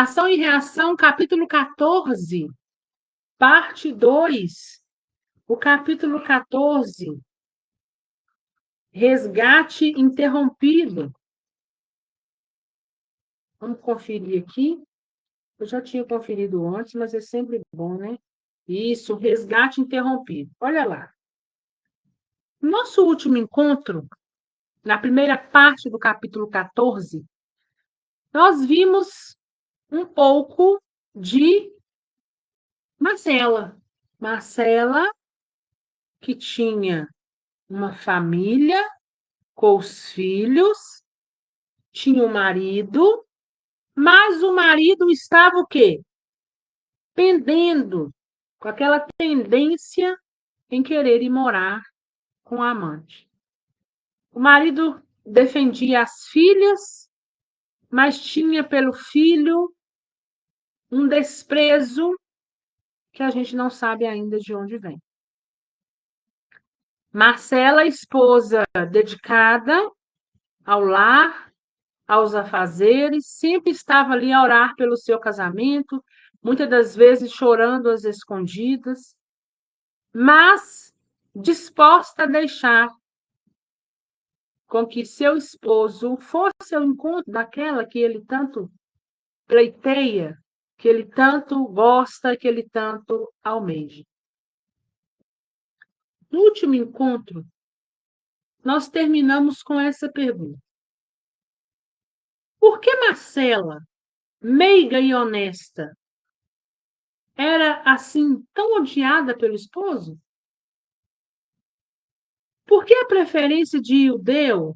Ação e reação, capítulo 14, parte 2. O capítulo 14, resgate interrompido. Vamos conferir aqui. Eu já tinha conferido antes, mas é sempre bom, né? Isso, resgate interrompido. Olha lá. Nosso último encontro, na primeira parte do capítulo 14, nós vimos um pouco de Marcela. Marcela, que tinha uma família com os filhos, tinha um marido, mas o marido estava o quê? Pendendo, com aquela tendência em querer ir morar com a amante. O marido defendia as filhas, mas tinha pelo filho um desprezo que a gente não sabe ainda de onde vem. Marcela, esposa dedicada ao lar, aos afazeres, sempre estava ali a orar pelo seu casamento, muitas das vezes chorando às escondidas, mas disposta a deixar com que seu esposo fosse ao encontro daquela que ele tanto pleiteia, que ele tanto gosta, que ele tanto almeja. No último encontro, nós terminamos com essa pergunta. Por que Marcela, meiga e honesta, era assim tão odiada pelo esposo? Por que a preferência de Ildeu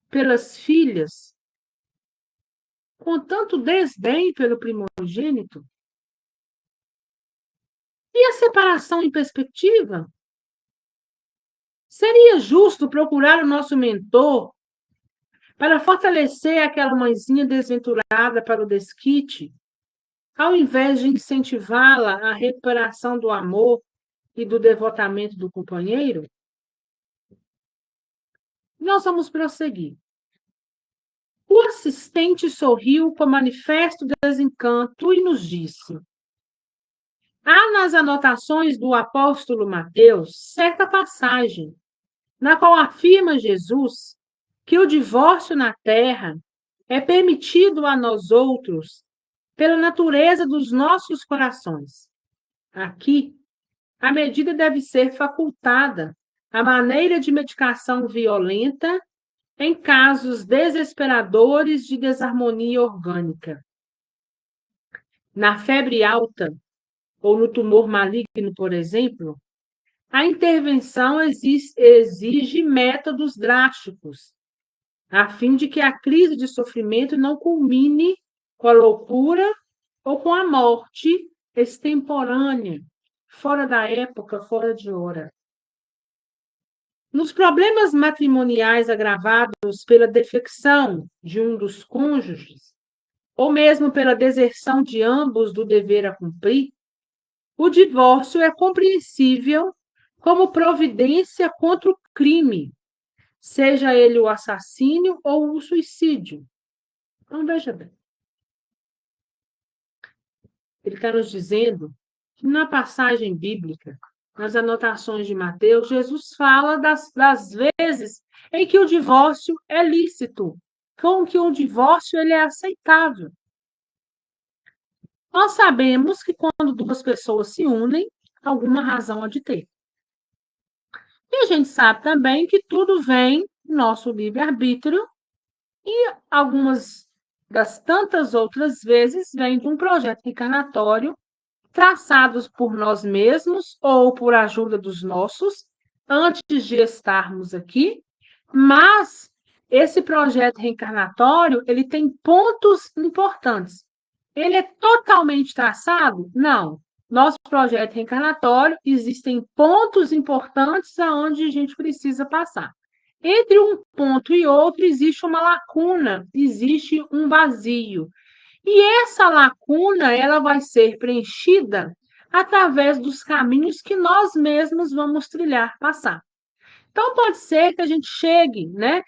pelas filhas, com tanto desdém pelo primogênito? E a separação em perspectiva? Seria justo procurar o nosso mentor para fortalecer aquela mãezinha desventurada para o desquite, ao invés de incentivá-la à recuperação do amor e do devotamento do companheiro? Nós vamos prosseguir. O assistente sorriu com manifesto desencanto e nos disse: há nas anotações do apóstolo Mateus certa passagem na qual afirma Jesus que o divórcio na terra é permitido a nós outros pela natureza dos nossos corações. Aqui, a medida deve ser facultada à maneira de medicação violenta em casos desesperadores de desarmonia orgânica. Na febre alta ou no tumor maligno, por exemplo, a intervenção exige métodos drásticos, a fim de que a crise de sofrimento não culmine com a loucura ou com a morte extemporânea, fora da época, fora de hora. Nos problemas matrimoniais agravados pela defecção de um dos cônjuges, ou mesmo pela deserção de ambos do dever a cumprir, o divórcio é compreensível como providência contra o crime, seja ele o assassínio ou o suicídio. Então, veja bem. Ele está nos dizendo que na passagem bíblica, nas anotações de Mateus, Jesus fala das vezes em que o divórcio é lícito, com que o divórcio ele é aceitável. Nós sabemos que quando duas pessoas se unem, alguma razão há de ter. E a gente sabe também que tudo vem do nosso livre-arbítrio e algumas das tantas outras vezes vem de um projeto encarnatório traçados por nós mesmos ou por ajuda dos nossos, antes de estarmos aqui, mas esse projeto reencarnatório, ele tem pontos importantes. Ele é totalmente traçado? Não. Nosso projeto reencarnatório, existem pontos importantes aonde a gente precisa passar. Entre um ponto e outro, existe uma lacuna, existe um vazio. E essa lacuna, ela vai ser preenchida através dos caminhos que nós mesmos vamos trilhar, passar. Então, pode ser que a gente chegue, né,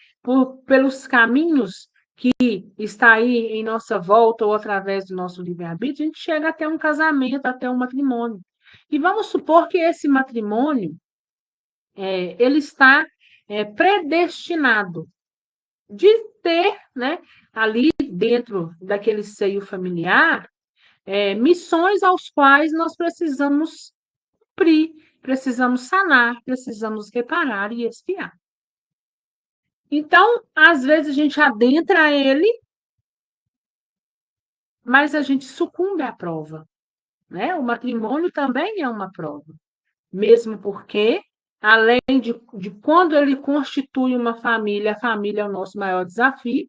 pelos caminhos que está aí em nossa volta ou através do nosso livre-arbítrio, a gente chega até um casamento, até um matrimônio. E vamos supor que esse matrimônio ele está predestinado de ter, né, ali dentro daquele seio familiar, missões aos quais nós precisamos cumprir, precisamos sanar, precisamos reparar e expiar. Então, às vezes a gente adentra ele, mas a gente sucumbe à prova, né? O matrimônio também é uma prova, mesmo porque, além de quando ele constitui uma família, a família é o nosso maior desafio.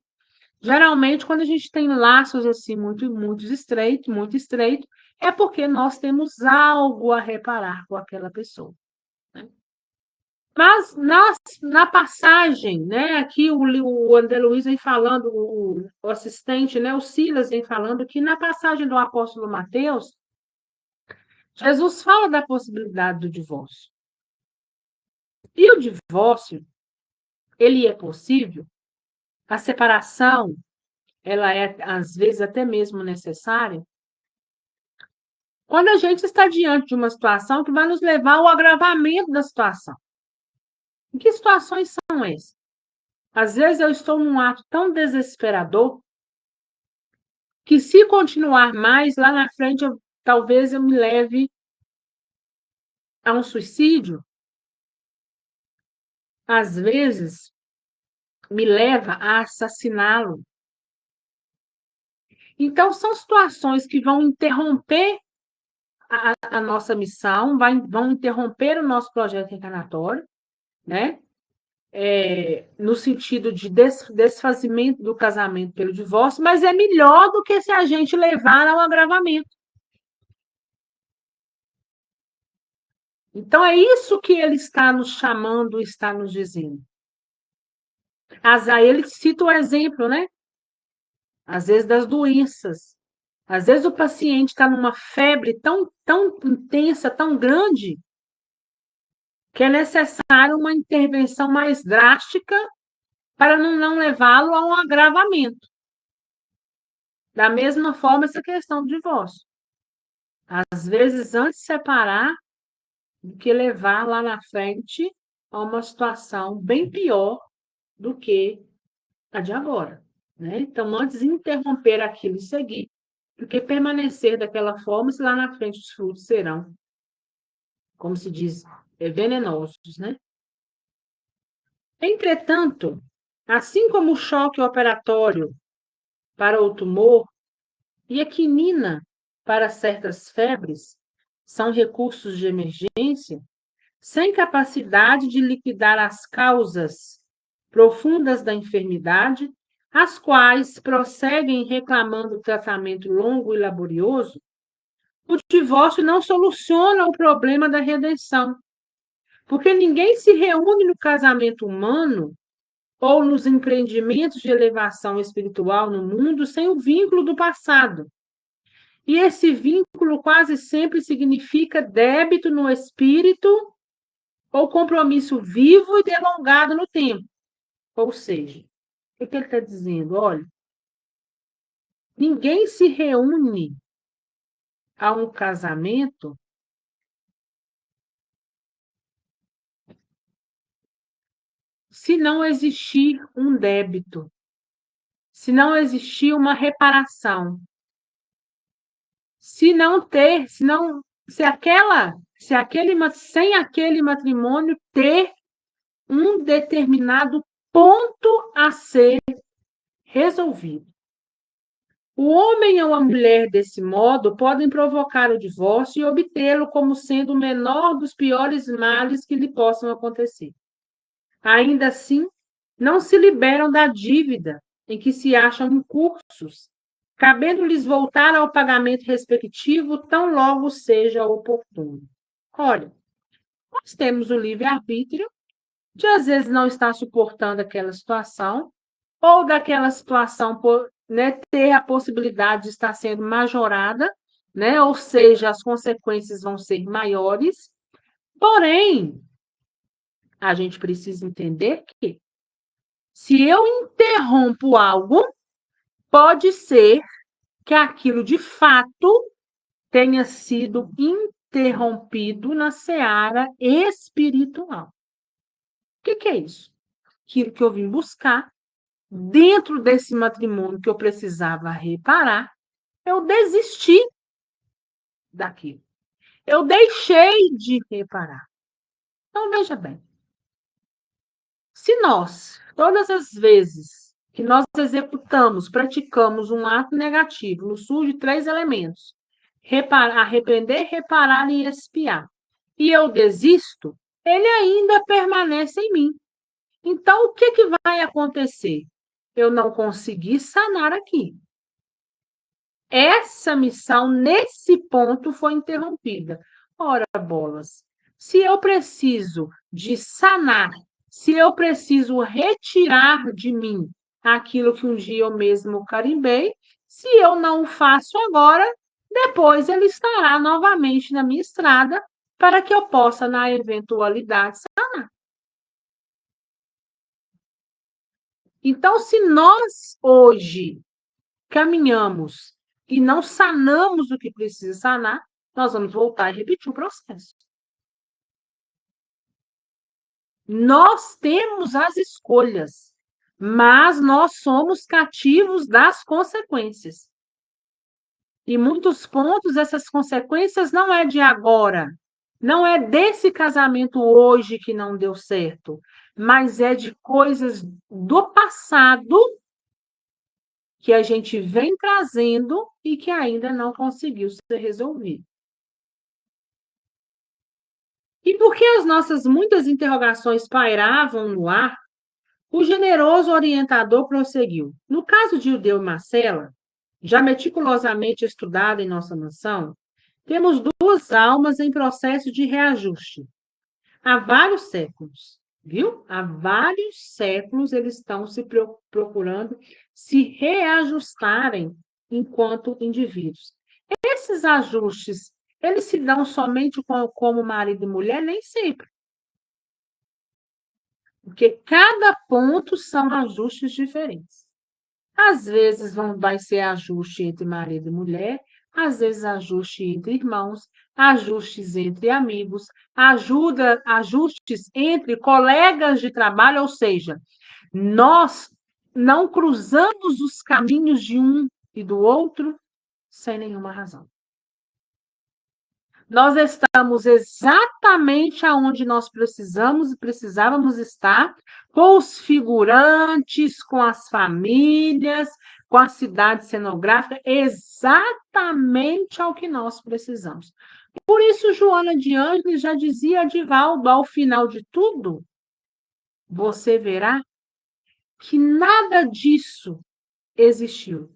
Geralmente, quando a gente tem laços assim muito estreito, é porque nós temos algo a reparar com aquela pessoa. Né? Mas na passagem, né, aqui o André Luiz vem falando, o assistente, né, o Silas vem falando que na passagem do apóstolo Mateus, Jesus fala da possibilidade do divórcio. E o divórcio, ele é possível, a separação, ela é às vezes até mesmo necessária, quando a gente está diante de uma situação que vai nos levar ao agravamento da situação. Em que situações são essas? Às vezes eu estou num ato tão desesperador que, se continuar mais, lá na frente, talvez eu me leve a um suicídio. Às vezes, me leva a assassiná-lo. Então, são situações que vão interromper a nossa missão, vão interromper o nosso projeto reencarnatório, né? No sentido de desfazimento do casamento pelo divórcio, mas é melhor do que se a gente levar ao agravamento. Então, é isso que ele está nos chamando, está nos dizendo. Aí ele cita o exemplo, né? Às vezes, das doenças. Às vezes, o paciente está numa febre tão intensa, tão grande, que é necessário uma intervenção mais drástica para não levá-lo a um agravamento. Da mesma forma, essa questão do divórcio. Às vezes, antes de separar, do que levar lá na frente a uma situação bem pior do que a de agora. Né? Então, antes de interromper aquilo e seguir, do que permanecer daquela forma, se lá na frente os frutos serão, como se diz, venenosos. Né? Entretanto, assim como o choque operatório para o tumor e a quinina para certas febres são recursos de emergência, sem capacidade de liquidar as causas profundas da enfermidade, as quais prosseguem reclamando tratamento longo e laborioso, o divórcio não soluciona o problema da redenção, porque ninguém se reúne no casamento humano ou nos empreendimentos de elevação espiritual no mundo sem o vínculo do passado. E esse vínculo quase sempre significa débito no espírito ou compromisso vivo e delongado no tempo. Ou seja, o que ele está dizendo? Olha, ninguém se reúne a um casamento se não existir um débito, se não existir uma reparação, se não ter, se não, se aquela, se aquele, sem aquele matrimônio ter um determinado ponto a ser resolvido. O homem ou a mulher, desse modo, podem provocar o divórcio e obtê-lo como sendo o menor dos piores males que lhe possam acontecer. Ainda assim, não se liberam da dívida em que se acham incursos, cabendo-lhes voltar ao pagamento respectivo tão logo seja oportuno. Olha, nós temos o livre-arbítrio de, às vezes, não estar suportando aquela situação, ou daquela situação né, ter a possibilidade de estar sendo majorada, né, ou seja, as consequências vão ser maiores. Porém, a gente precisa entender que, se eu interrompo algo, pode ser que aquilo de fato tenha sido interrompido na seara espiritual. O que é isso? Aquilo que eu vim buscar dentro desse matrimônio que eu precisava reparar, eu desisti daquilo. Eu deixei de reparar. Então, veja bem. Se nós, todas as vezes que nós executamos, praticamos um ato negativo, nos surge 3 elementos: arrepender, reparar e expiar. E eu desisto, ele ainda permanece em mim. Então, o que vai acontecer? Eu não consegui sanar aqui. Essa missão, nesse ponto, foi interrompida. Ora, bolas, se eu preciso de sanar, se eu preciso retirar de mim aquilo que um dia eu mesmo carimbei, se eu não o faço agora, depois ele estará novamente na minha estrada para que eu possa, na eventualidade, sanar. Então, se nós hoje caminhamos e não sanamos o que precisa sanar, nós vamos voltar e repetir o processo. Nós temos as escolhas, mas nós somos cativos das consequências. Em muitos pontos, essas consequências não é de agora, não é desse casamento hoje que não deu certo, mas é de coisas do passado que a gente vem trazendo e que ainda não conseguiu ser resolvido. E porque as nossas muitas interrogações pairavam no ar, o generoso orientador prosseguiu. No caso de Judeu e Marcela, já meticulosamente estudada em nossa mansão, temos 2 almas em processo de reajuste. Há vários séculos, viu? Há vários séculos eles estão se procurando se reajustarem enquanto indivíduos. Esses ajustes, eles se dão somente como marido e mulher? Nem sempre. Porque cada ponto são ajustes diferentes. Às vezes vai ser ajuste entre marido e mulher, às vezes ajuste entre irmãos, ajustes entre amigos, ajustes entre colegas de trabalho, ou seja, nós não cruzamos os caminhos de um e do outro sem nenhuma razão. Nós estamos exatamente aonde nós precisávamos estar, com os figurantes, com as famílias, com a cidade cenográfica, exatamente ao que nós precisamos. Por isso, Joana de Ângeles já dizia a Divaldo, ao final de tudo, você verá que nada disso existiu.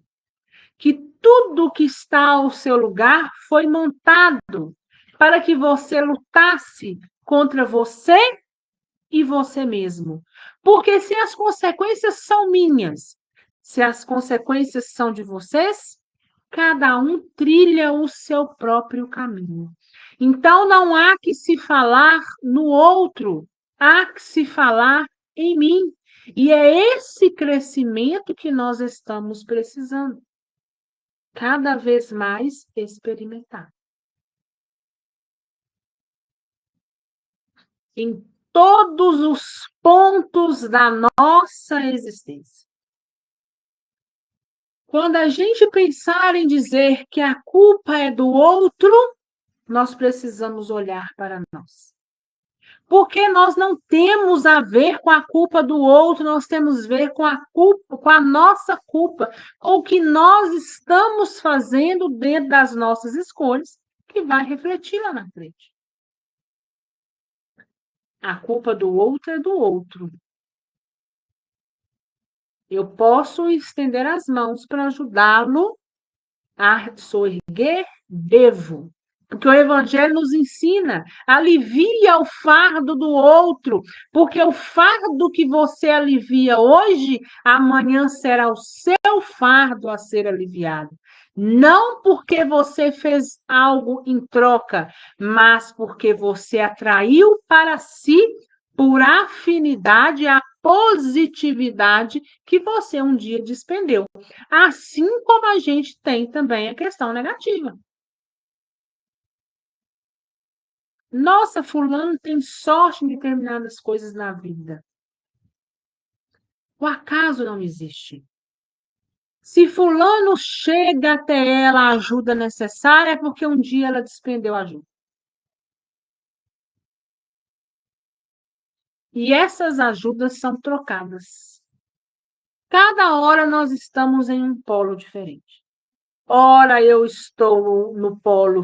Que tudo que está ao seu lugar foi montado para que você lutasse contra você e você mesmo. Porque se as consequências são minhas, se as consequências são de vocês, cada um trilha o seu próprio caminho. Então não há que se falar no outro, há que se falar em mim. E é esse crescimento que nós estamos precisando. Cada vez mais experimentar. Em todos os pontos da nossa existência. Quando a gente pensar em dizer que a culpa é do outro, nós precisamos olhar para nós. Porque nós não temos a ver com a culpa do outro, nós temos a ver com a culpa, com a nossa culpa, com o que nós estamos fazendo dentro das nossas escolhas, que vai refletir lá na frente. A culpa do outro é do outro. Eu posso estender as mãos para ajudá-lo a soerguer, devo. Porque o Evangelho nos ensina, alivia o fardo do outro, porque o fardo que você alivia hoje, amanhã será o seu fardo a ser aliviado. Não porque você fez algo em troca, mas porque você atraiu para si, por afinidade, a positividade que você um dia despendeu. Assim como a gente tem também a questão negativa. Nossa, fulano tem sorte em determinadas coisas na vida. O acaso não existe. Se fulano chega até ela a ajuda necessária, é porque um dia ela despendeu ajuda. E essas ajudas são trocadas. Cada hora nós estamos em um polo diferente. Ora eu estou no polo,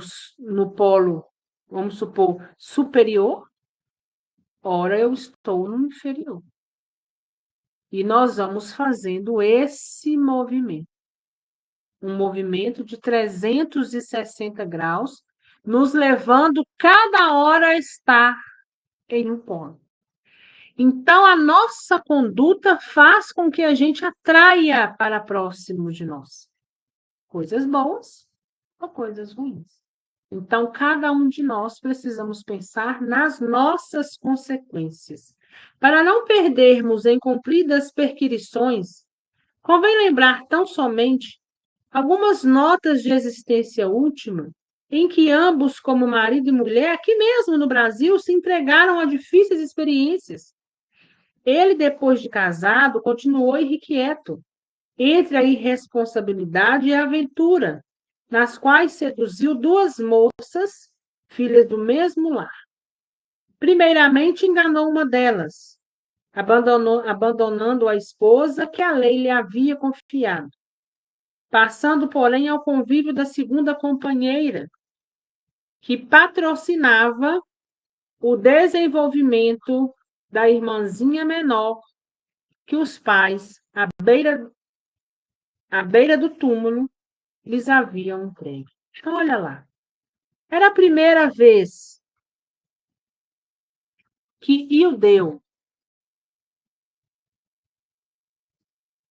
vamos supor, superior, ora eu estou no inferior. E nós vamos fazendo esse movimento. Um movimento de 360 graus, nos levando cada hora a estar em um polo. Então, a nossa conduta faz com que a gente atraia para próximo de nós coisas boas ou coisas ruins. Então, cada um de nós precisamos pensar nas nossas consequências. Para não perdermos em compridas perquirições, convém lembrar tão somente algumas notas de existência última em que ambos, como marido e mulher, aqui mesmo no Brasil, se entregaram a difíceis experiências. Ele, depois de casado, continuou irrequieto entre a irresponsabilidade e a aventura, nas quais seduziu duas moças, filhas do mesmo lar. Primeiramente, enganou uma delas, abandonando a esposa que a lei lhe havia confiado, passando, porém, ao convívio da segunda companheira, que patrocinava o desenvolvimento da irmãzinha menor que os pais, à beira do túmulo, lhes haviam entregue. Então, olha lá. Era a primeira vez que Ildeu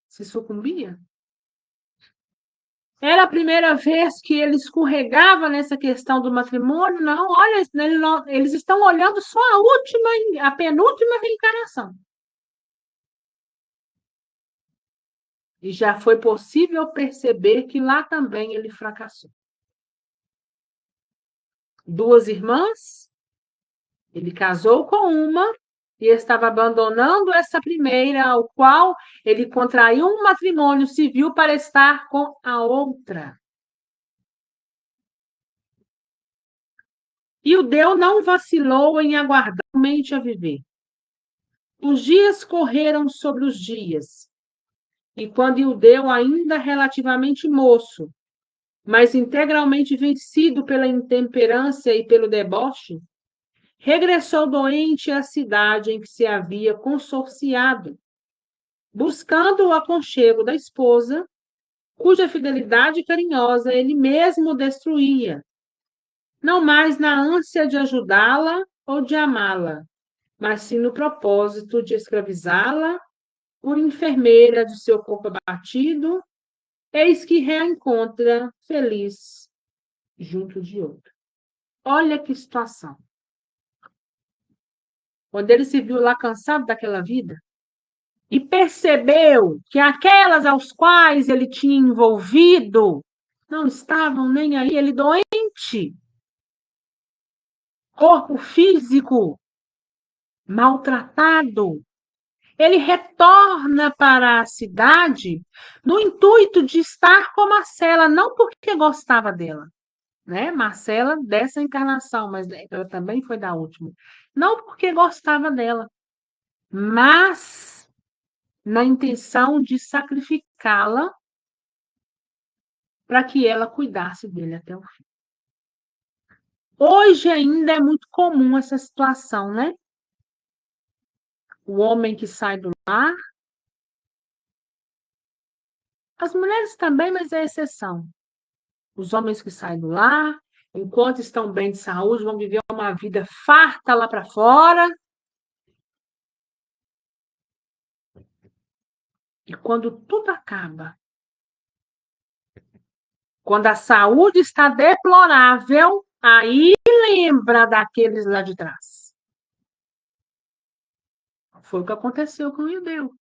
se sucumbia? Era a primeira vez que ele escorregava nessa questão do matrimônio? Não, olha, eles estão olhando só a penúltima reencarnação. E já foi possível perceber que lá também ele fracassou. Duas irmãs, ele casou com uma e estava abandonando essa primeira, ao qual ele contraiu um matrimônio civil para estar com a outra. E o Deus não vacilou em aguardar mente a viver. Os dias correram sobre os dias, e quando Ildeu, ainda relativamente moço, mas integralmente vencido pela intemperância e pelo deboche, regressou doente à cidade em que se havia consorciado, buscando o aconchego da esposa, cuja fidelidade carinhosa ele mesmo destruía, não mais na ânsia de ajudá-la ou de amá-la, mas sim no propósito de escravizá-la por enfermeira de seu corpo abatido, eis que reencontra feliz junto de outro. Olha que situação. Quando ele se viu lá cansado daquela vida e percebeu que aquelas aos quais ele tinha envolvido não estavam nem aí, ele doente, corpo físico maltratado, ele retorna para a cidade no intuito de estar com Marcela, não porque gostava dela, né? Marcela dessa encarnação, mas ela também foi da última. Não porque gostava dela, mas na intenção de sacrificá-la para que ela cuidasse dele até o fim. Hoje ainda é muito comum essa situação, né? O homem que sai do lar, as mulheres também, mas é exceção. Os homens que saem do lar, enquanto estão bem de saúde, vão viver uma vida farta lá para fora. E quando tudo acaba, quando a saúde está deplorável, aí lembra daqueles lá de trás. Foi o que aconteceu com o judeu.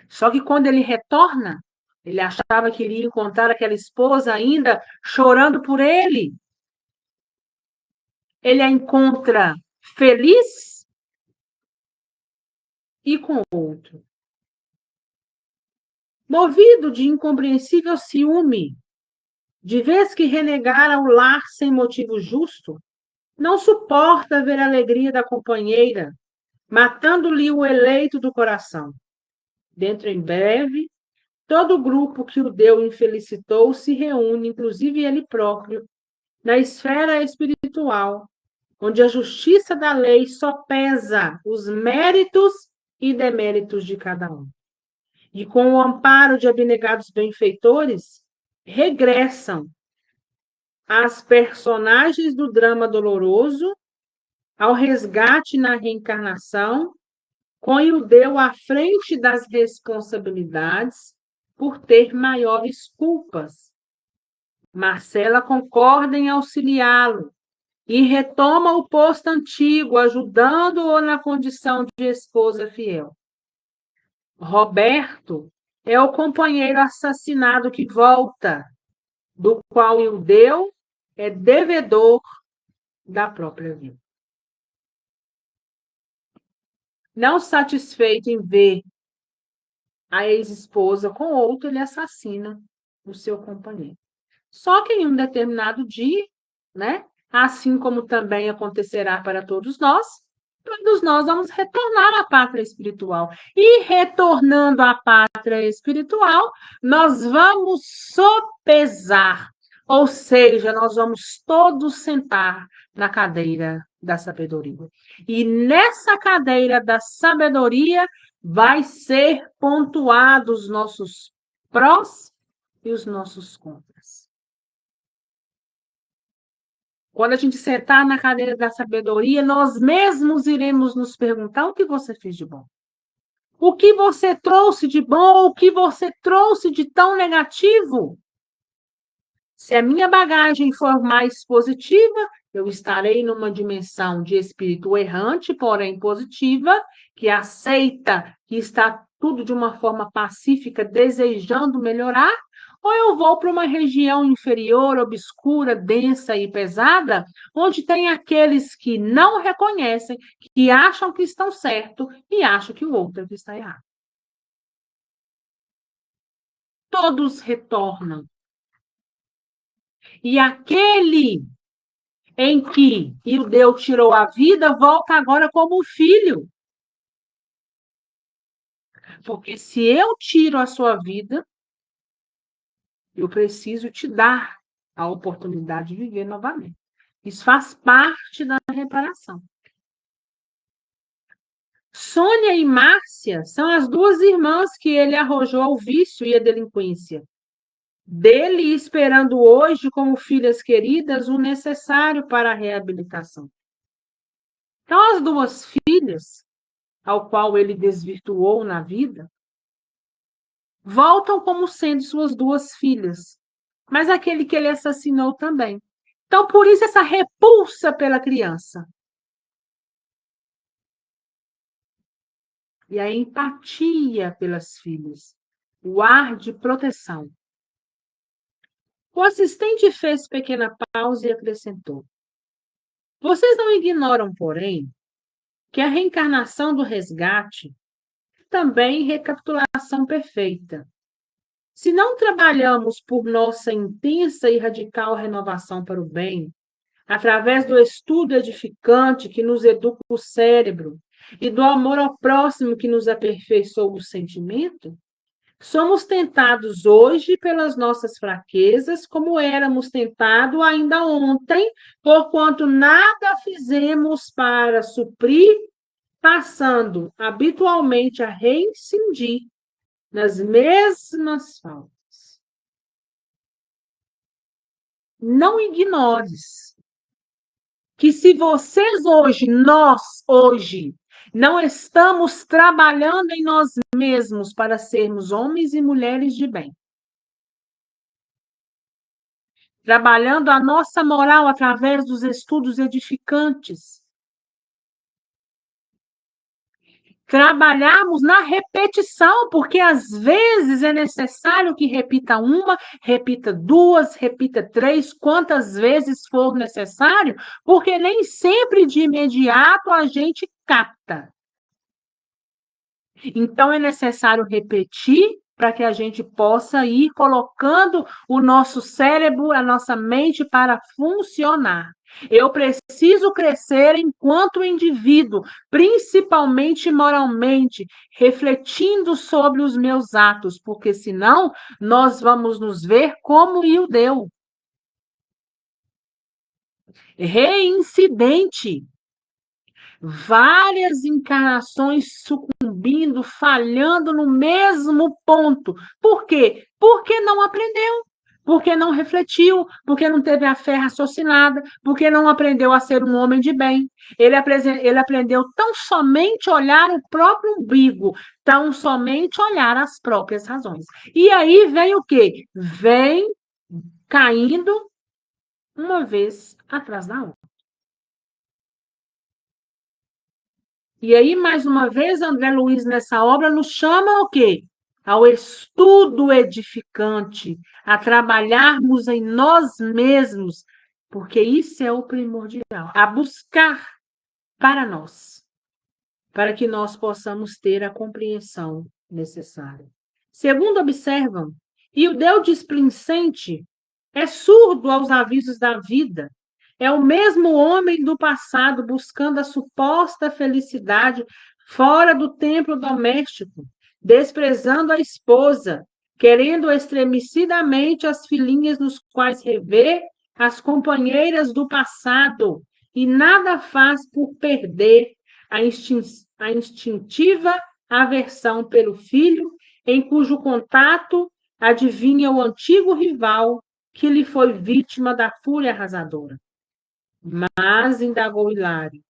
Só que quando ele retorna, ele achava que iria encontrar aquela esposa ainda chorando por ele. Ele a encontra feliz e com outro. Movido de incompreensível ciúme, de vez que renegara o lar sem motivo justo, não suporta ver a alegria da companheira, matando-lhe o eleito do coração. Dentro em breve, todo o grupo que o deu infelicitou se reúne, inclusive ele próprio, na esfera espiritual, onde a justiça da lei só pesa os méritos e deméritos de cada um. E com o amparo de abnegados benfeitores, regressam as personagens do drama doloroso ao resgate na reencarnação, com o deu à frente das responsabilidades por ter maiores culpas. Marcela concorda em auxiliá-lo e retoma o posto antigo, ajudando-o na condição de esposa fiel. Roberto é o companheiro assassinado que volta, do qual o deu é devedor da própria vida. Não satisfeito em ver a ex-esposa com outro, ele assassina o seu companheiro. Só que em um determinado dia, né, assim como também acontecerá para todos nós vamos retornar à pátria espiritual. E retornando à pátria espiritual, nós vamos sopesar, ou seja, nós vamos todos sentar na cadeira da sabedoria. E nessa cadeira da sabedoria vai ser pontuados os nossos prós e os nossos contras. Quando a gente sentar na cadeira da sabedoria, nós mesmos iremos nos perguntar o que você fez de bom. O que você trouxe de bom, o que você trouxe de tão negativo? Se a minha bagagem for mais positiva, eu estarei numa dimensão de espírito errante, porém positiva, que aceita que está tudo de uma forma pacífica, desejando melhorar, ou eu vou para uma região inferior, obscura, densa e pesada, onde tem aqueles que não reconhecem, que acham que estão certo e acham que o outro é que está errado. Todos retornam. E aquele em que Ildeu tirou a vida, volta agora como filho. Porque se eu tiro a sua vida, eu preciso te dar a oportunidade de viver novamente. Isso faz parte da reparação. Sônia e Márcia são as duas irmãs que ele arrojou ao vício e à delinquência. Dele esperando hoje, como filhas queridas, o necessário para a reabilitação. Então, as duas filhas, ao qual ele desvirtuou na vida, voltam como sendo suas duas filhas, mas aquele que ele assassinou também. Então, por isso, essa repulsa pela criança. E a empatia pelas filhas, o ar de proteção. O assistente fez pequena pausa e acrescentou: Vocês não ignoram, porém, que a reencarnação do resgate também recapitulação perfeita. Se não trabalhamos por nossa intensa e radical renovação para o bem, através do estudo edificante que nos educa o cérebro e do amor ao próximo que nos aperfeiçoa o sentimento, somos tentados hoje pelas nossas fraquezas, como éramos tentados ainda ontem, porquanto nada fizemos para suprir, passando habitualmente a reincidir nas mesmas faltas. Não ignores que se vocês hoje, nós hoje, não estamos trabalhando em nós mesmos para sermos homens e mulheres de bem, trabalhando a nossa moral através dos estudos edificantes, Trabalharmos na repetição, porque às vezes é necessário que repita uma, repita duas, repita três, quantas vezes for necessário, porque nem sempre de imediato a gente capta. Então, é necessário repetir para que a gente possa ir colocando o nosso cérebro, a nossa mente para funcionar. Eu preciso crescer enquanto indivíduo, principalmente moralmente, refletindo sobre os meus atos, porque senão nós vamos nos ver como Ildeu. Reincidente. Várias encarnações sucumbindo, falhando no mesmo ponto. Por quê? Porque não aprendeu, porque não refletiu, porque não teve a fé raciocinada, porque não aprendeu a ser um homem de bem. Ele aprendeu tão somente olhar o próprio umbigo, tão somente olhar as próprias razões. E aí vem o quê? Vem caindo uma vez atrás da outra. E aí, mais uma vez, André Luiz, nessa obra, nos chama ao quê? Ao estudo edificante, a trabalharmos em nós mesmos, porque isso é o primordial, a buscar para nós, para que nós possamos ter a compreensão necessária. Segundo observam, e o Deus displicente é surdo aos avisos da vida, é o mesmo homem do passado buscando a suposta felicidade fora do templo doméstico, desprezando a esposa, querendo extremicidamente as filhinhas nos quais rever as companheiras do passado, e nada faz por perder a instintiva aversão pelo filho, em cujo contato adivinha o antigo rival que lhe foi vítima da fúria arrasadora. Mas, indagou Hilário,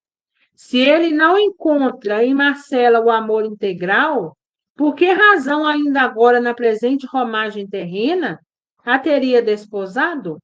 se ele não encontra em Marcela o amor integral, por que razão ainda agora, na presente romagem terrena, a teria desposado?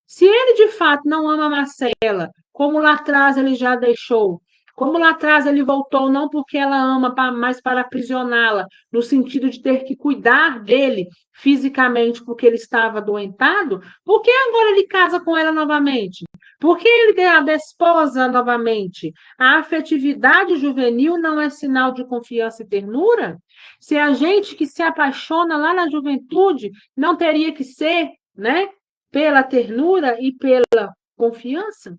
Se ele de fato não ama Marcela, como lá atrás ele já deixou, como lá atrás ele voltou não porque ela ama, mas para aprisioná-la, no sentido de ter que cuidar dele fisicamente porque ele estava adoentado, por que agora ele casa com ela novamente? Por que ele a desposa novamente? A afetividade juvenil não é sinal de confiança e ternura? Se a gente que se apaixona lá na juventude não teria que ser, né? Pela ternura e pela confiança,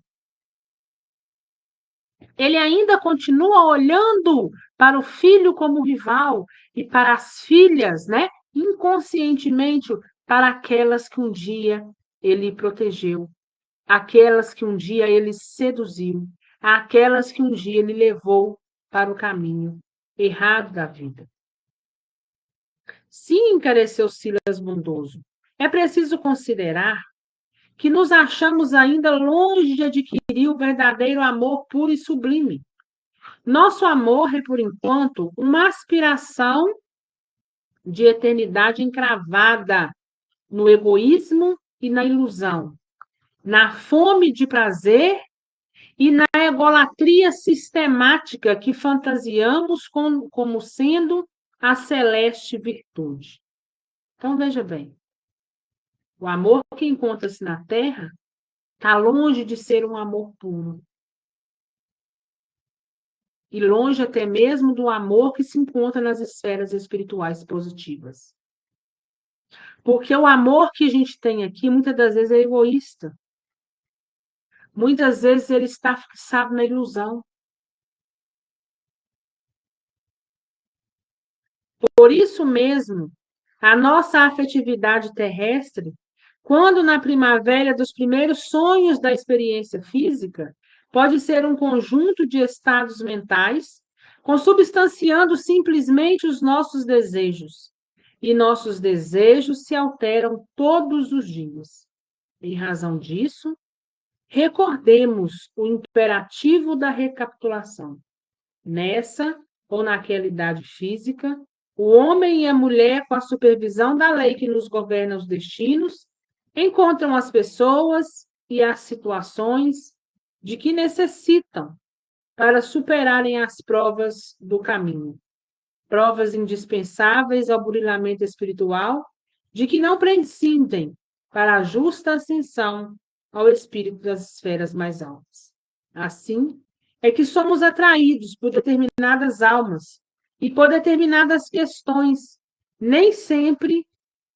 ele ainda continua olhando para o filho como rival e para as filhas, né? Inconscientemente, para aquelas que um dia ele protegeu, aquelas que um dia ele seduziu, aquelas que um dia ele levou para o caminho errado da vida. Sim, encareceu Silas bondoso, é preciso considerar que nos achamos ainda longe de adquirir o verdadeiro amor puro e sublime. Nosso amor é, por enquanto, uma aspiração de eternidade encravada no egoísmo e na ilusão, na fome de prazer e na egolatria sistemática que fantasiamos como sendo a celeste virtude. Então, veja bem, o amor que encontra-se na Terra está longe de ser um amor puro. E longe até mesmo do amor que se encontra nas esferas espirituais positivas. Porque o amor que a gente tem aqui, muitas das vezes, é egoísta. Muitas vezes ele está fixado na ilusão. Por isso mesmo, a nossa afetividade terrestre, quando na primavera dos primeiros sonhos da experiência física, pode ser um conjunto de estados mentais, consubstanciando simplesmente os nossos desejos. E nossos desejos se alteram todos os dias. Em razão disso, recordemos o imperativo da recapitulação. Nessa ou naquela idade física, o homem e a mulher, com a supervisão da lei que nos governa os destinos, encontram as pessoas e as situações de que necessitam, para superarem as provas do caminho, provas indispensáveis ao burilamento espiritual, de que não prescindem para a justa ascensão ao espírito das esferas mais altas. Assim, é que somos atraídos por determinadas almas e por determinadas questões, nem sempre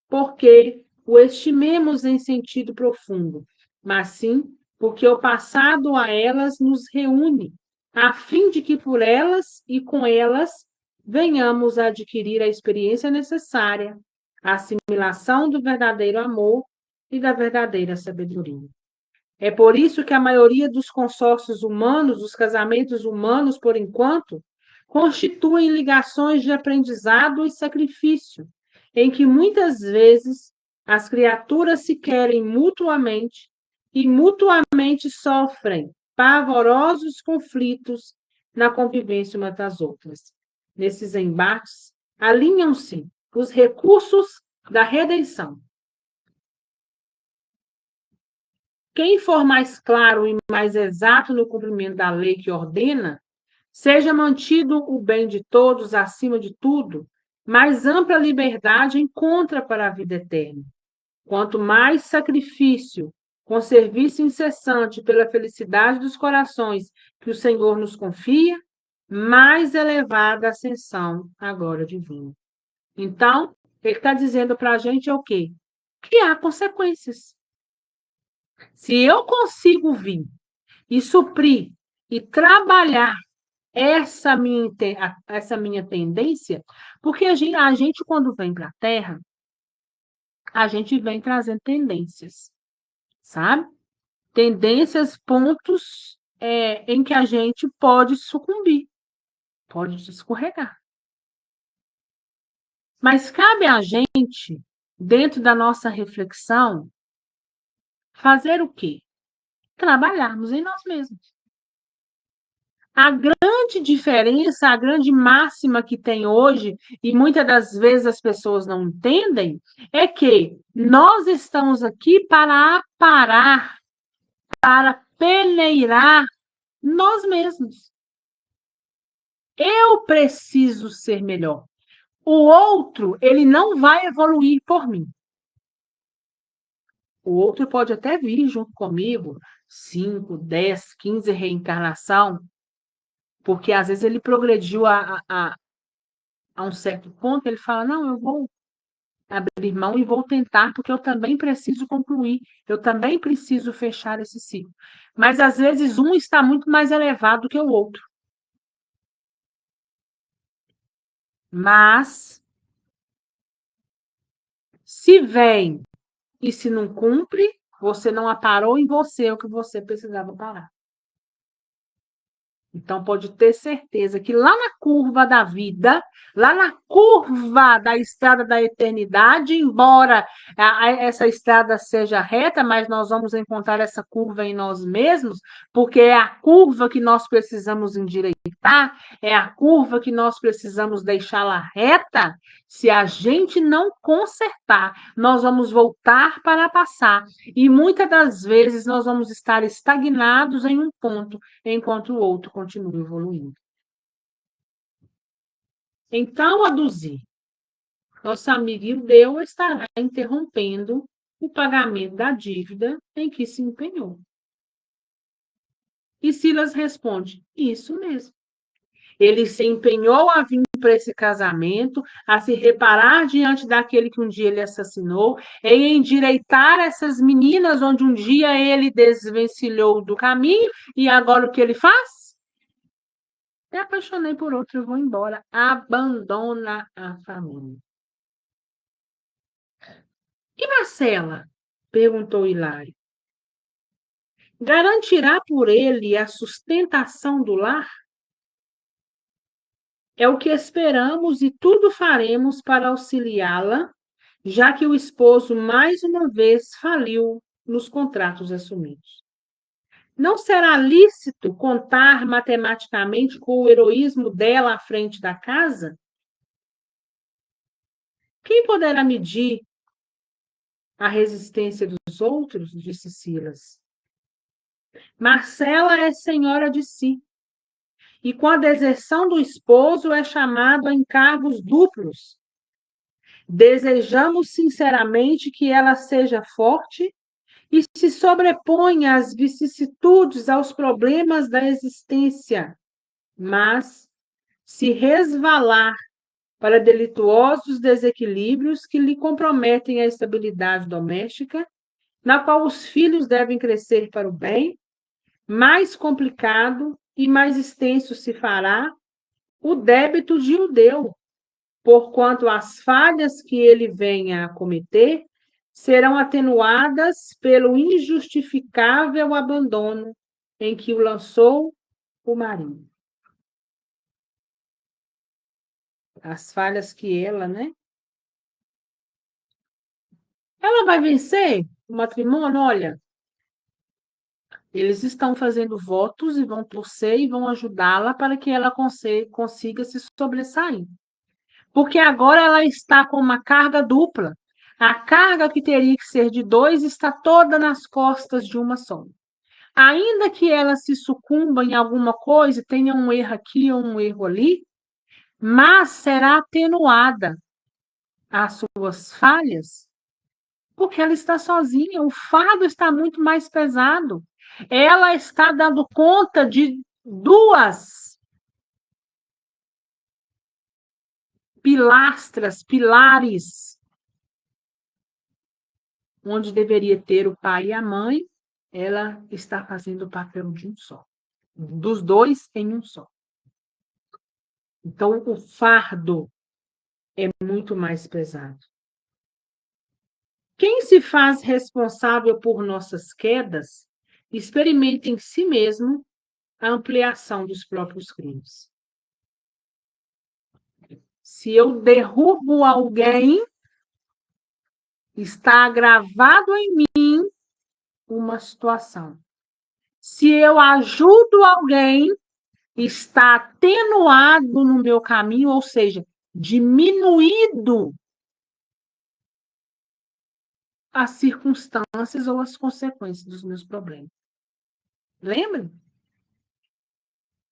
porque o estimemos em sentido profundo, mas sim porque o passado a elas nos reúne, a fim de que por elas e com elas venhamos a adquirir a experiência necessária, a assimilação do verdadeiro amor e da verdadeira sabedoria. É por isso que a maioria dos consórcios humanos, dos casamentos humanos, por enquanto, constituem ligações de aprendizado e sacrifício, em que muitas vezes as criaturas se querem mutuamente e mutuamente sofrem pavorosos conflitos na convivência umas das outras. Nesses embates, alinham-se os recursos da redenção. Quem for mais claro e mais exato no cumprimento da lei que ordena, seja mantido o bem de todos acima de tudo, mais ampla liberdade encontra para a vida eterna. Quanto mais sacrifício, com serviço incessante pela felicidade dos corações que o Senhor nos confia, mais elevada a ascensão à glória divina. Então, ele está dizendo para a gente o quê? Que há consequências. Se eu consigo vir e suprir e trabalhar essa minha tendência, porque a gente quando vem para a Terra, a gente vem trazendo tendências, sabe? Tendências, pontos em que a gente pode sucumbir, pode escorregar. Mas cabe a gente, dentro da nossa reflexão, fazer o quê? Trabalharmos em nós mesmos. A grande diferença, a grande máxima que tem hoje, e muitas das vezes as pessoas não entendem, é que nós estamos aqui para aparar, para peneirar nós mesmos. Eu preciso ser melhor. O outro, ele não vai evoluir por mim. O outro pode até vir junto comigo, 5, 10, 15 reencarnação, porque às vezes ele progrediu a um certo ponto, ele fala: não, eu vou abrir mão e vou tentar, porque eu também preciso concluir, eu também preciso fechar esse ciclo. Mas às vezes um está muito mais elevado que o outro. Mas se vem e se não cumpre, você não aparou em você o que você precisava parar. Então, pode ter certeza que lá na curva da vida, lá na curva da estrada da eternidade, embora essa estrada seja reta, mas nós vamos encontrar essa curva em nós mesmos, porque é a curva que nós precisamos endireitar, é a curva que nós precisamos deixá-la reta. Se a gente não consertar, nós vamos voltar para passar. E muitas das vezes nós vamos estar estagnados em um ponto enquanto o outro continua evoluindo. Então, aduzir. Nosso amigo Ildeu estará interrompendo o pagamento da dívida em que se empenhou. E Silas responde: isso mesmo. Ele se empenhou a vir para esse casamento, a se reparar diante daquele que um dia ele assassinou, em endireitar essas meninas onde um dia ele desvencilhou do caminho, e agora o que ele faz? Me apaixonei por outro, eu vou embora. Abandona a família. E Marcela? Perguntou Hilário. Garantirá por ele a sustentação do lar? É o que esperamos e tudo faremos para auxiliá-la, já que o esposo mais uma vez faliu nos contratos assumidos. Não será lícito contar matematicamente com o heroísmo dela à frente da casa? Quem poderá medir a resistência dos outros? Disse Silas. Marcela é senhora de si. e com a deserção do esposo é chamado a encargos duplos. Desejamos sinceramente que ela seja forte e se sobreponha às vicissitudes, aos problemas da existência, mas se resvalar para delituosos desequilíbrios que lhe comprometem a estabilidade doméstica, na qual os filhos devem crescer para o bem, mais complicado e mais extenso se fará o débito de Judeu, porquanto as falhas que ele venha a cometer serão atenuadas pelo injustificável abandono em que o lançou o marido. As falhas que ela, né? Ela vai vencer o matrimônio? Olha, eles estão fazendo votos e vão torcer e vão ajudá-la para que ela consiga se sobressair. Porque agora ela está com uma carga dupla. A carga que teria que ser de dois está toda nas costas de uma só. Ainda que ela se sucumba em alguma coisa, tenha um erro aqui ou um erro ali, mas será atenuada as suas falhas, porque ela está sozinha. O fardo está muito mais pesado. Ela está dando conta de duas pilares, onde deveria ter o pai e a mãe, ela está fazendo o papel de um só, dos dois em um só. Então, o fardo é muito mais pesado. Quem se faz responsável por nossas quedas, experimenta em si mesmo a ampliação dos próprios crimes. Se eu derrubo alguém, está agravado em mim uma situação. Se eu ajudo alguém, está atenuado no meu caminho, ou seja, diminuído as circunstâncias ou as consequências dos meus problemas. Lembra?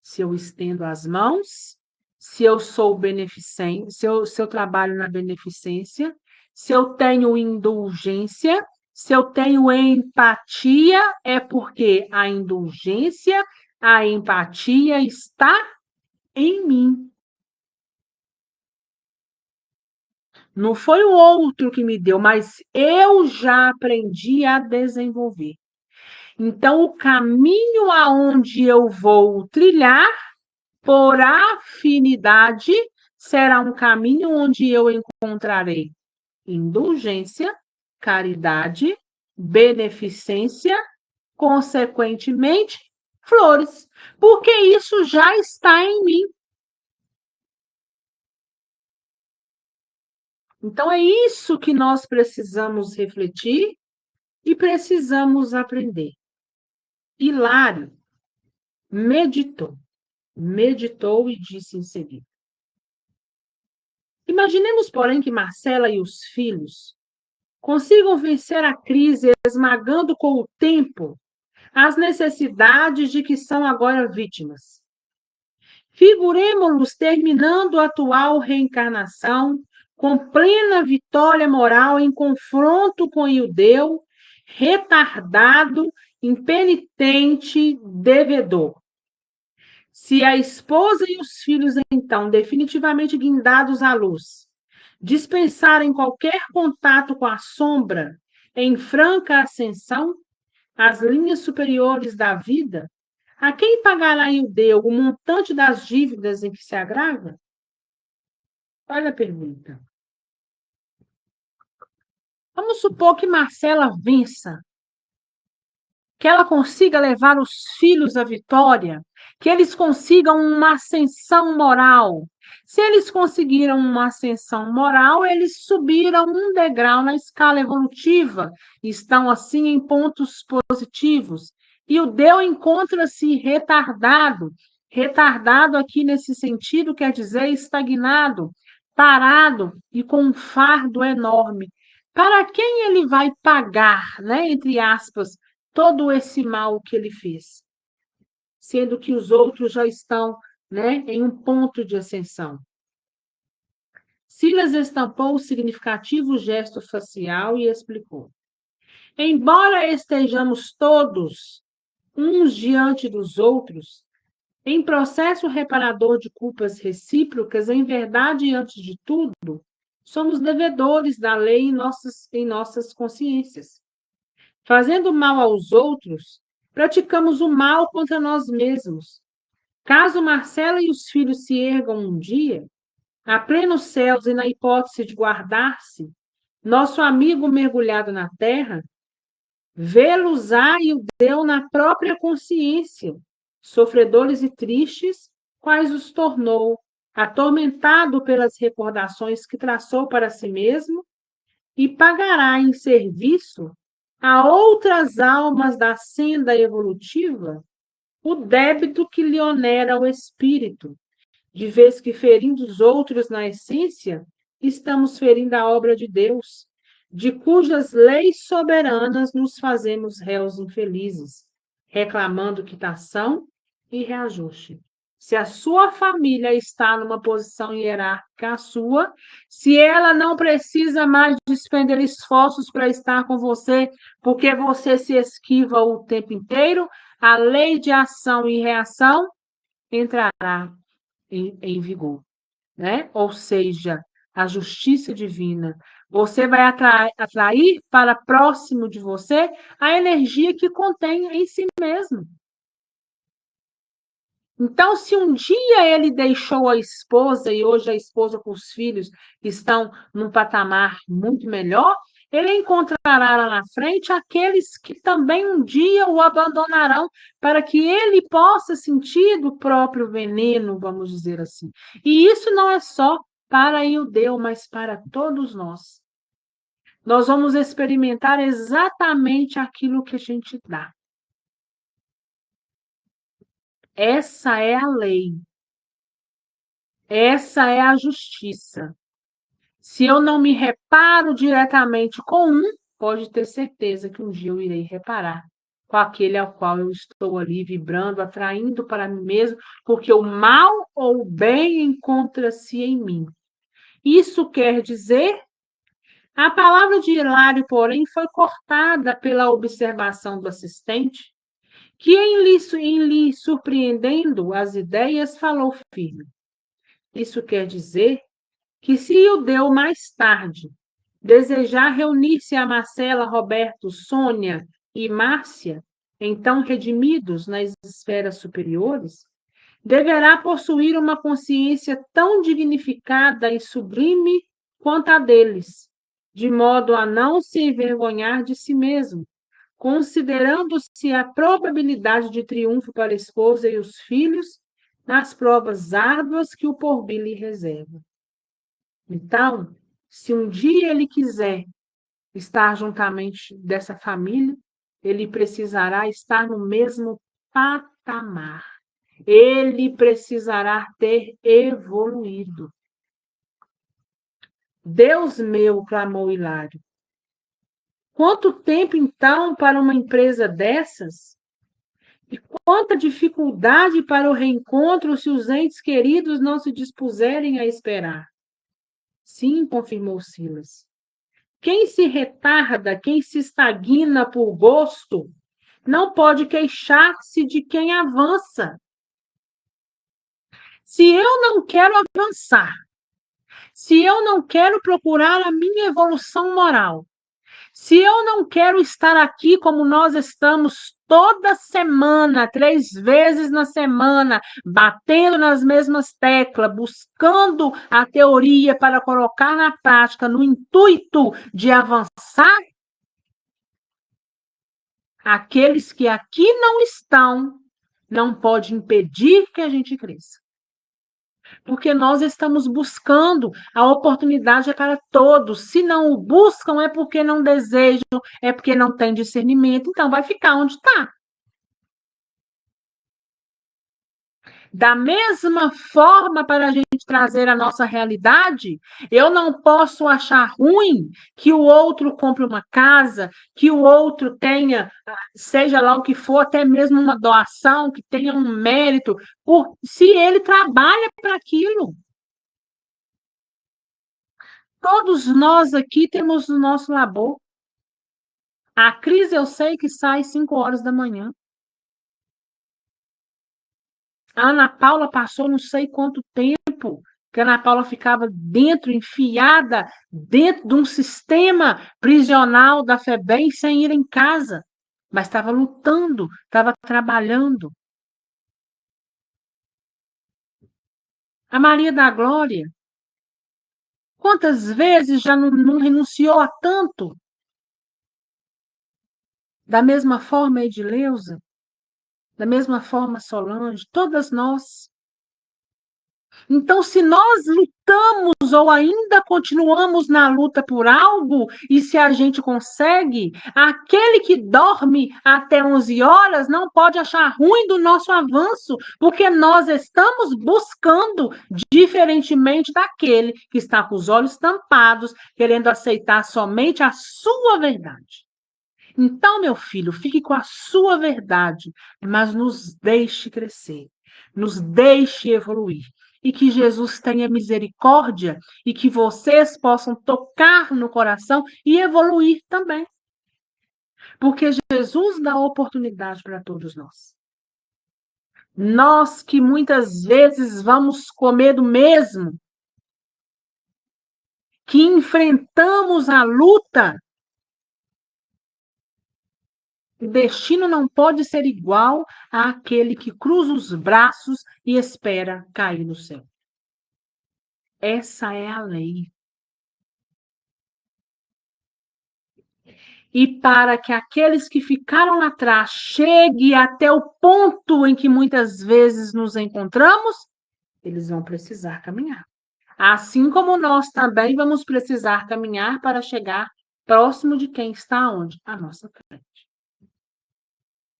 Se eu estendo as mãos, se eu sou beneficente, se eu trabalho na beneficência, se eu tenho indulgência, se eu tenho empatia, é porque a indulgência, a empatia está em mim. Não foi o outro que me deu, mas eu já aprendi a desenvolver. Então, o caminho aonde eu vou trilhar, por afinidade, será um caminho onde eu encontrarei indulgência, caridade, beneficência, consequentemente, flores, porque isso já está em mim. Então, é isso que nós precisamos refletir e precisamos aprender. Hilário meditou e disse em seguida: imaginemos, porém, que Marcela e os filhos consigam vencer a crise, esmagando com o tempo as necessidades de que são agora vítimas. Figuremos-los terminando a atual reencarnação com plena vitória moral em confronto com o Iudeu, retardado, impenitente, devedor. Se a esposa e os filhos, então, definitivamente guindados à luz, dispensarem qualquer contato com a sombra em franca ascensão, as linhas superiores da vida, a quem pagará Iudeu o montante das dívidas em que se agrava? Olha a pergunta. Vamos supor que Marcela vença, que ela consiga levar os filhos à vitória, que eles consigam uma ascensão moral. Se eles conseguiram uma ascensão moral, eles subiram um degrau na escala evolutiva, estão assim em pontos positivos. E o Deus encontra-se retardado. Retardado aqui nesse sentido quer dizer estagnado, parado e com um fardo enorme. Para quem ele vai pagar, né, entre aspas, todo esse mal que ele fez, sendo que os outros já estão né, em um ponto de ascensão. Silas estampou o significativo gesto facial e explicou: embora estejamos todos uns diante dos outros, em processo reparador de culpas recíprocas, em verdade e antes de tudo, somos devedores da lei em nossas consciências. Fazendo mal aos outros, praticamos o mal contra nós mesmos. Caso Marcela e os filhos se ergam um dia, a plenos céus e na hipótese de guardar-se, nosso amigo mergulhado na terra, vê-los-á e o deu na própria consciência, sofredores e tristes, quais os tornou, atormentado pelas recordações que traçou para si mesmo, e pagará em serviço a outras almas da senda evolutiva o débito que lhe onera o espírito, de vez que ferindo os outros na essência, estamos ferindo a obra de Deus, de cujas leis soberanas nos fazemos réus infelizes, reclamando quitação e reajuste. Se a sua família está numa posição hierárquica à sua, se ela não precisa mais despender esforços para estar com você, porque você se esquiva o tempo inteiro, a lei de ação e reação entrará em vigor, né? Ou seja, a justiça divina. Você vai atrair para próximo de você a energia que contém em si mesmo. Então, se um dia ele deixou a esposa e hoje a esposa com os filhos estão num patamar muito melhor, ele encontrará lá na frente aqueles que também um dia o abandonarão para que ele possa sentir do próprio veneno, vamos dizer assim. E isso não é só para Ildeu, mas para todos nós. Nós vamos experimentar exatamente aquilo que a gente dá. Essa é a lei. Essa é a justiça. Se eu não me reparo diretamente com um, pode ter certeza que um dia eu irei reparar com aquele ao qual eu estou ali vibrando, atraindo para mim mesmo, porque o mal ou o bem encontra-se em mim. Isso quer dizer, a palavra de Hilário, porém, foi cortada pela observação do assistente, que em lhe surpreendendo as ideias, falou firme. Isso quer dizer que se o deu mais tarde desejar reunir-se a Marcela, Roberto, Sônia e Márcia, então redimidos nas esferas superiores, deverá possuir uma consciência tão dignificada e sublime quanto a deles, de modo a não se envergonhar de si mesmo, considerando-se a probabilidade de triunfo para a esposa e os filhos nas provas árduas que o porvir lhe reserva. Então, se um dia ele quiser estar juntamente dessa família, ele precisará estar no mesmo patamar. Ele precisará ter evoluído. Deus meu, clamou Hilário. Quanto tempo, então, para uma empresa dessas? E quanta dificuldade para o reencontro se os entes queridos não se dispuserem a esperar? Sim, confirmou Silas. Quem se retarda, quem se estagna por gosto, não pode queixar-se de quem avança. Se eu não quero avançar, se eu não quero procurar a minha evolução moral, se eu não quero estar aqui como nós estamos toda semana, 3 vezes na semana, batendo nas mesmas teclas, buscando a teoria para colocar na prática no intuito de avançar, aqueles que aqui não estão não pode impedir que a gente cresça. Porque nós estamos buscando, a oportunidade é para todos. Se não o buscam, é porque não desejam, é porque não tem discernimento, então vai ficar onde está. Da mesma forma, para a gente trazer a nossa realidade, eu não posso achar ruim que o outro compre uma casa, que o outro tenha, seja lá o que for, até mesmo uma doação, que tenha um mérito, se ele trabalha para aquilo. Todos nós aqui temos o nosso labor. A Cris, eu sei que sai 5 horas da manhã. A Ana Paula passou não sei quanto tempo que a Ana Paula ficava dentro, enfiada dentro de um sistema prisional da FEBEM sem ir em casa, mas estava lutando, estava trabalhando. A Maria da Glória, quantas vezes já não renunciou a tanto? Da mesma forma, Edileuza, da mesma forma, Solange, todas nós. Então, se nós lutamos ou ainda continuamos na luta por algo, e se a gente consegue, aquele que dorme até 11 horas não pode achar ruim do nosso avanço, porque nós estamos buscando, diferentemente daquele que está com os olhos tampados, querendo aceitar somente a sua verdade. Então, meu filho, fique com a sua verdade, mas nos deixe crescer, nos deixe evoluir. E que Jesus tenha misericórdia e que vocês possam tocar no coração e evoluir também. Porque Jesus dá oportunidade para todos nós. Nós que muitas vezes vamos comer do mesmo, que enfrentamos a luta, o destino não pode ser igual àquele que cruza os braços e espera cair no céu. Essa é a lei. E para que aqueles que ficaram atrás cheguem até o ponto em que muitas vezes nos encontramos, eles vão precisar caminhar. Assim como nós também vamos precisar caminhar para chegar próximo de quem está onde? À nossa frente.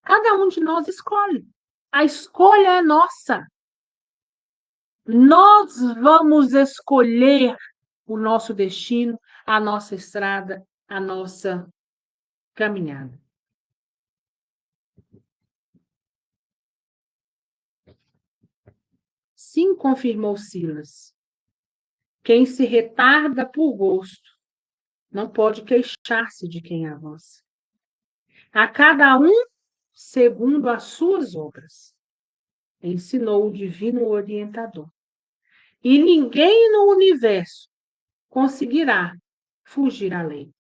Cada um de nós escolhe. A escolha é nossa. Nós vamos escolher o nosso destino, a nossa estrada, a nossa caminhada. Sim, confirmou Silas. Quem se retarda por gosto não pode queixar-se de quem avança. A cada um segundo as suas obras, ensinou o divino orientador. E ninguém no universo conseguirá fugir à lei.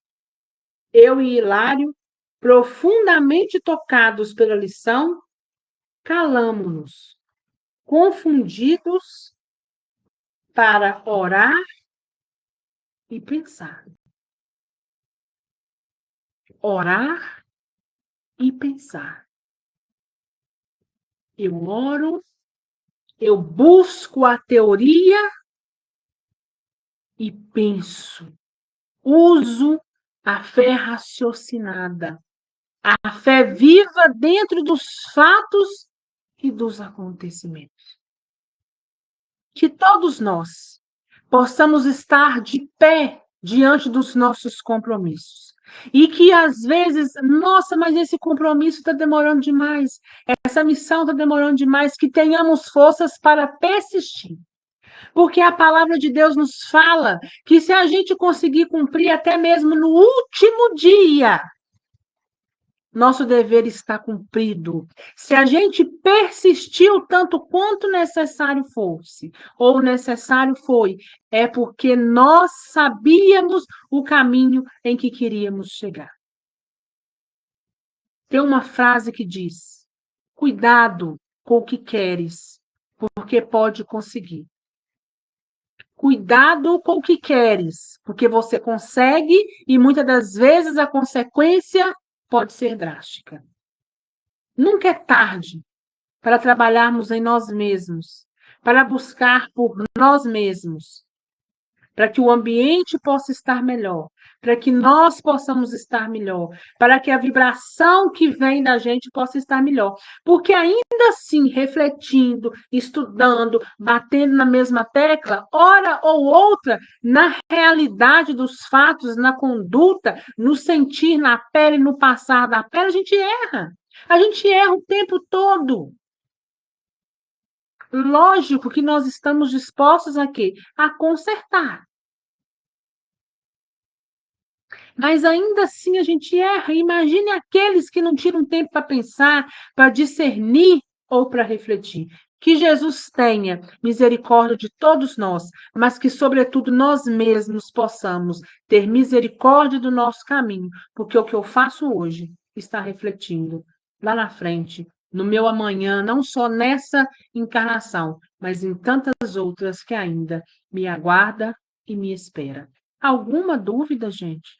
Eu e Hilário, profundamente tocados pela lição, calamo-nos, confundidos, para orar e pensar. Orar e pensar. Eu oro, eu busco a teoria e penso. Uso a fé raciocinada, a fé viva dentro dos fatos e dos acontecimentos. Que todos nós possamos estar de pé diante dos nossos compromissos. E que às vezes, nossa, mas esse compromisso está demorando demais, essa missão está demorando demais, que tenhamos forças para persistir. Porque a palavra de Deus nos fala que se a gente conseguir cumprir até mesmo no último dia, nosso dever está cumprido. Se a gente persistiu tanto quanto necessário fosse, ou necessário foi, é porque nós sabíamos o caminho em que queríamos chegar. Tem uma frase que diz: cuidado com o que queres, porque pode conseguir. Cuidado com o que queres, porque você consegue e muitas das vezes a consequência pode ser drástica. Nunca é tarde para trabalharmos em nós mesmos, para buscar por nós mesmos, para que o ambiente possa estar melhor, para que nós possamos estar melhor, para que a vibração que vem da gente possa estar melhor. Porque ainda assim, refletindo, estudando, batendo na mesma tecla, hora ou outra, na realidade dos fatos, na conduta, no sentir, na pele, no passar da pele, a gente erra. A gente erra o tempo todo. Lógico que nós estamos dispostos a quê? A consertar. Mas ainda assim a gente erra. Imagine aqueles que não tiram tempo para pensar, para discernir ou para refletir. Que Jesus tenha misericórdia de todos nós, mas que, sobretudo, nós mesmos possamos ter misericórdia do nosso caminho, porque o que eu faço hoje está refletindo lá na frente, no meu amanhã, não só nessa encarnação, mas em tantas outras que ainda me aguarda e me espera. Alguma dúvida, gente?